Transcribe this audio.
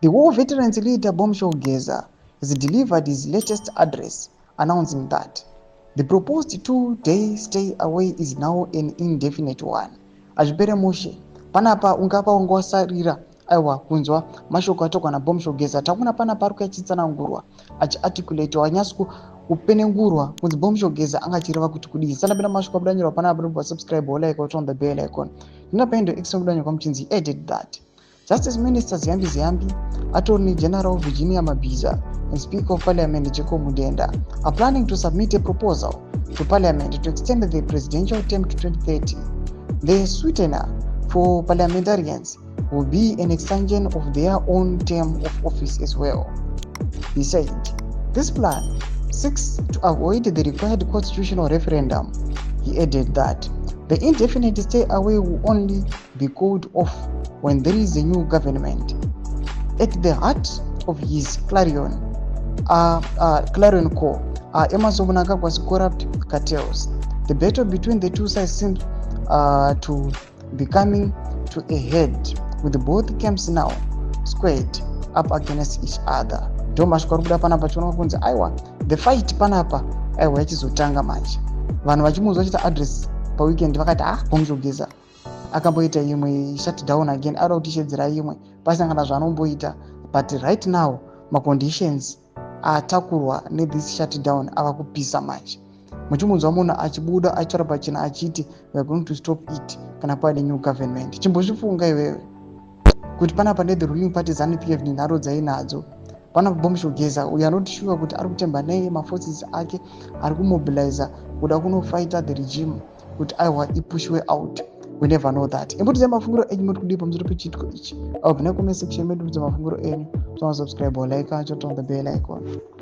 The war veterans leader Bombshell Geza has delivered his latest address announcing that the proposed 2-day stay away is now an indefinite one. Achipere mushe panapa ungapa ungosarira aiwa kunzwa mashoko atokwa na Bombshell Geza takuna panapa ari kuchitsanangurwa achiarticulate wanyasi kupenengurwa kunzi Bombshell Geza angachireva kuti kudii. Sanapenda mashoko abudanyirwa panapa pa subscribe or like or turn the bell icon. Ndinapenda extra mchinzi added that Justice Minister Ziyambi, Attorney General Virginia Mabiza, and Speaker of Parliament Jacob Mudenda are planning to submit a proposal to Parliament to extend the presidential term to 2030. The sweetener for parliamentarians will be an extension of their own term of office as well. He said, this plan seeks to avoid the required constitutional referendum. He added that the indefinite stay away will only be called off when there is a new government. At the heart of his clarion call are Emerson Mnangagwa's corrupt cartels. The battle between the two sides seems to be coming to a head, with both camps now squared up against each other. Ndomashwa kuda panapa chiona kunzi aiwa the fight panapa aiwa yachizotanga manje. Vanhu vachimuzwa chita address pa weekend vakati Bombshell Geza akamboita imwe shutdown again ari kutishedzera imwe pasangana zvanomboita, but right now ma conditions atakurwa ne this shutdown ava kupisa manje. Muchimunzwa munhu achibuda achira pachina achiti we are going to stop it kana pane new government. Chimbozvifunga iwewe kuti panapa ne the ruling party ZANU-PF ninharo dzainadzo pana Bombshell Geza uyo anoti sure kuti ari kutemba nei maforces ake ari kumobilize kuda kunofighta the regime kuti aiwa ipushwe out. We never know that. Imbuto mafunguro enyu muri kudipa muzuri kuchitiko ichi. Au bina comment section medu mafunguro enyu. Subscribe or like and turn the bell icon.